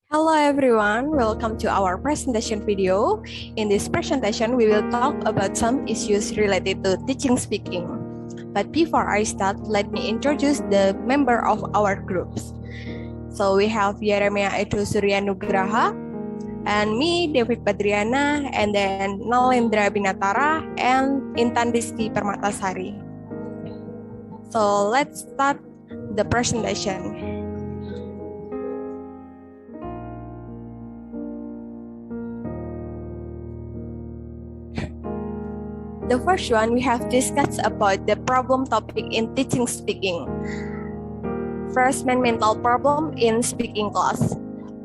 Hello everyone, welcome to our presentation video. In this presentation, we will talk about some issues related to teaching speaking. But before I start, let me introduce the member of our groups. So we have Yeremia Edu Suryanugraha, and me, David Padriana, and then Nalendra Binatara, and Intan Rizky Permatasari. So let's start the presentation. The first one, we have discussed about the problem topic in teaching speaking. Freshman mental problem in speaking class.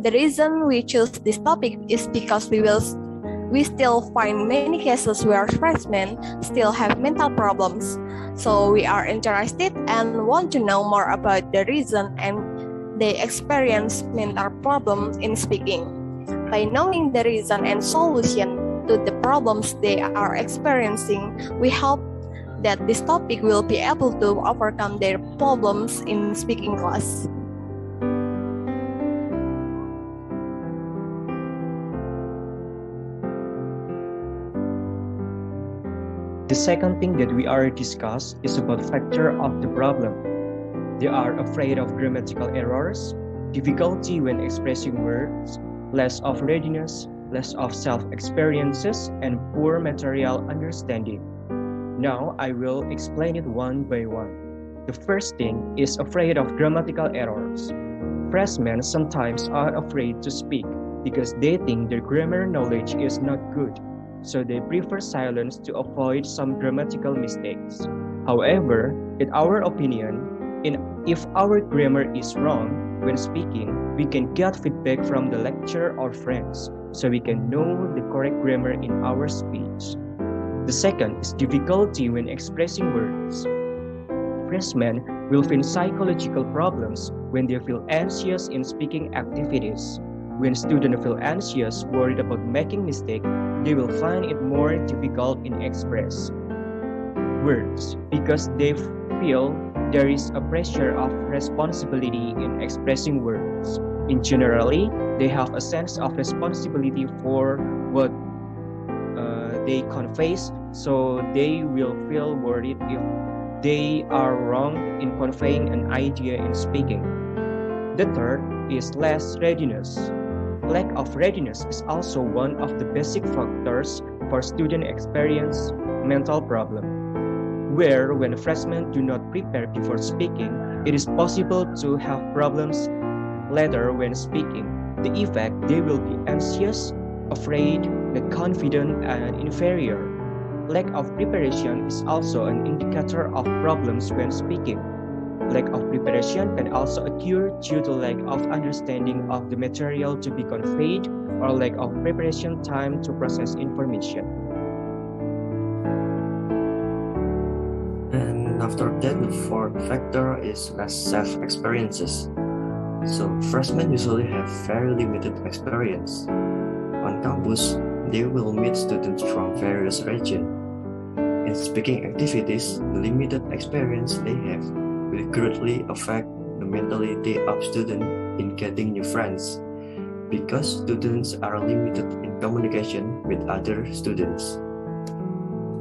The reason we choose this topic is because we still find many cases where freshmen still have mental problems. So we are interested and want to know more about the reason and they experience mental problems in speaking. By knowing the reason and solution to the problems they are experiencing, we hope that this topic will be able to overcome their problems in speaking class. The second thing that we are discussed is about factor of the problem. They are afraid of grammatical errors, difficulty when expressing words, less of readiness, less of self-experiences, and poor material understanding. Now I will explain it one by one. The first thing is afraid of grammatical errors. Freshmen sometimes are afraid to speak because they think their grammar knowledge is not good, so they prefer silence to avoid some grammatical mistakes. However, in our opinion, if our grammar is wrong when speaking, we can get feedback from the lecturer or friends, so we can know the correct grammar in our speech. The second is difficulty when expressing words. Freshmen will face psychological problems when they feel anxious in speaking activities. When students feel anxious, worried about making mistakes, they will find it more difficult in express words because they feel there is a pressure of responsibility in expressing words. In generally, they have a sense of responsibility for what they convey, so they will feel worried if they are wrong in conveying an idea in speaking. The third is less readiness. Lack of readiness is also one of the basic factors for student experience mental problem, where when freshmen do not prepare before speaking, it is possible to have problems later when speaking. The effect, they will be anxious, afraid, not confident, and inferior. Lack of preparation is also an indicator of problems when speaking. Lack of preparation can also occur due to lack of understanding of the material to be conveyed or lack of preparation time to process information. And after that, the fourth factor is less self-experiences. So freshmen usually have very limited experience. On campus, they will meet students from various regions. In speaking activities, the limited experience they have will greatly affect the mentality of students in getting new friends, because students are limited in communication with other students.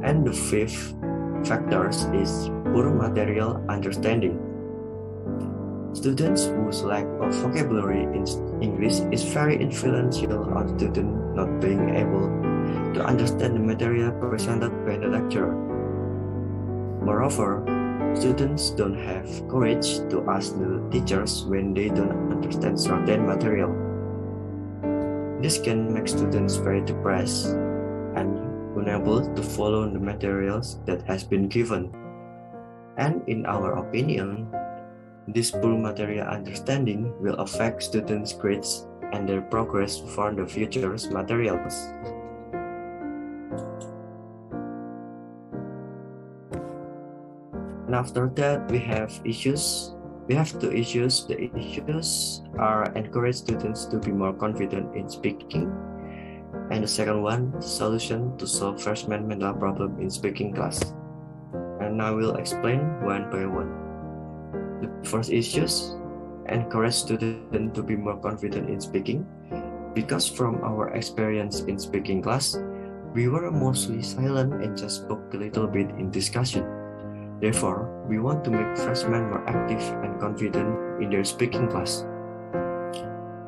And the fifth factor is poor material understanding. Students whose lack of vocabulary in English is very influential on students not being able to understand the material presented by the lecturer. Moreover, students don't have courage to ask the teachers when they don't understand certain material. This can make students very depressed and unable to follow the materials that has been given. And in our opinion, this poor material understanding will affect students' grades and their progress for the future's materials. And after that, we have issues. We have two issues. The issues are encourage students to be more confident in speaking. And the second one, solution to solve freshman mental problem in speaking class. And I will explain one by one. The first issues, encourage students to be more confident in speaking, because from our experience in speaking class, we were mostly silent and just spoke a little bit in discussion. Therefore, we want to make freshmen more active and confident in their speaking class.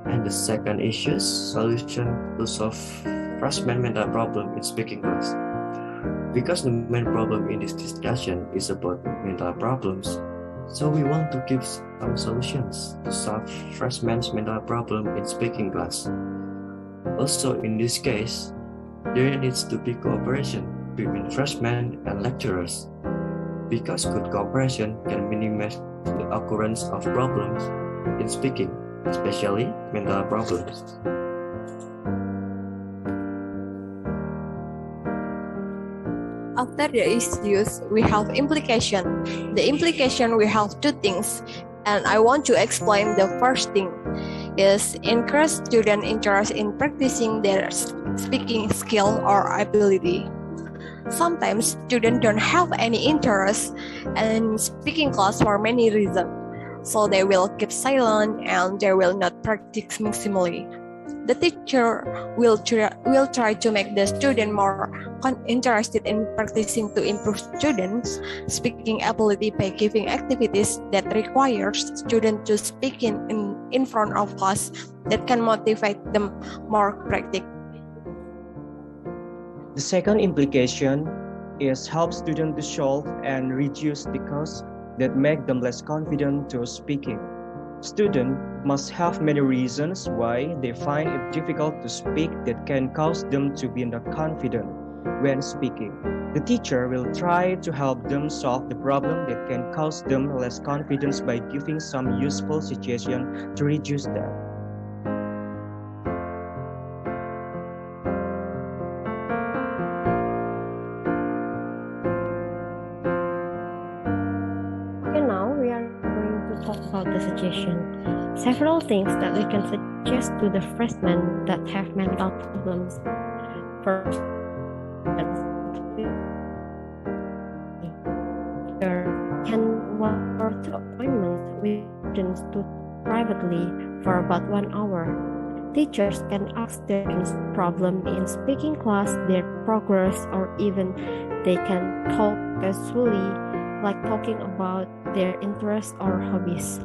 And the second issue is solution to solve freshman mental problem in speaking class. Because the main problem in this discussion is about mental problems, so we want to give some solutions to solve freshman's mental problem in speaking class. Also, in this case, there needs to be cooperation between freshmen and lecturers, because good cooperation can minimize the occurrence of problems in speaking, especially mental problems. After the issues, we have implication. The implication we have two things, and I want to explain the first thing is encourage student interest in practicing their speaking skill or ability. Sometimes students don't have any interest in speaking class for many reasons, so they will keep silent and they will not practice maximally. The teacher will try to make the student more interested in practicing to improve students' speaking ability by giving activities that requires students to speak in front of class that can motivate them more practice. The second implication is help students to solve and reduce the costs that make them less confident to speaking. Students must have many reasons why they find it difficult to speak that can cause them to be not confident when speaking. The teacher will try to help them solve the problem that can cause them less confidence by giving some useful suggestion to reduce that. Talk about the suggestion. Several things that we can suggest to the freshmen that have mental problems. First, there can one or two appointments with students to privately for about 1 hour. Teachers can ask students problem in speaking class, their progress, or even they can talk casually, like talking about their interests or hobbies.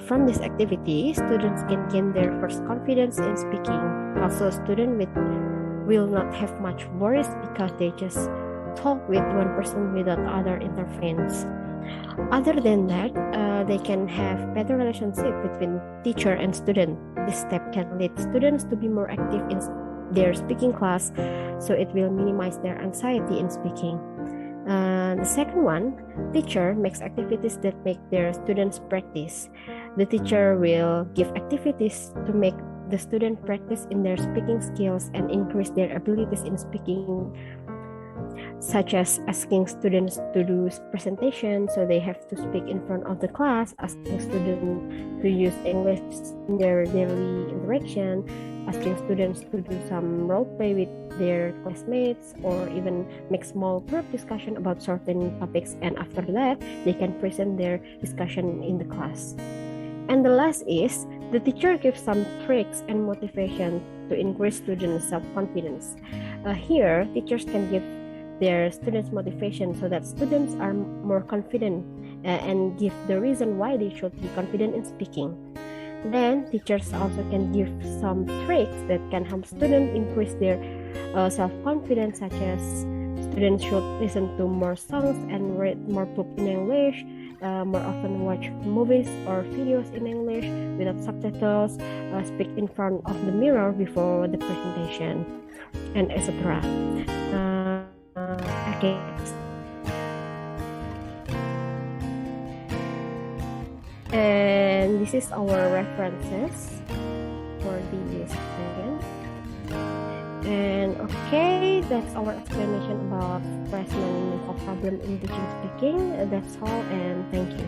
From this activity, students can gain their first confidence in speaking. Also, students will not have much worries because they just talk with one person without other interference. Other than that, they can have better relationship between teacher and student. This step can lead students to be more active in their speaking class, so it will minimize their anxiety in speaking. The second one, teacher makes activities that make their students practice. The teacher will give activities to make the student practice in their speaking skills and increase their abilities in speaking, such as asking students to do presentation, so they have to speak in front of the class, asking students to use English in their daily interaction, asking students to do some role play with their classmates, or even make small group discussion about certain topics, and after that they can present their discussion in the class. And the last is the teacher gives some tricks and motivation to increase students' self-confidence. Here, teachers can give their students motivation so that students are more confident and give the reason why they should be confident in speaking. Then teachers also can give some tricks that can help students increase their self-confidence, such as students should listen to more songs and read more books in English, more often watch movies or videos in English without subtitles, speak in front of the mirror before the presentation, and etc. Okay. And this is our references for this second. And okay, that's our explanation about freshman mental problem in teaching speaking. That's all, and thank you.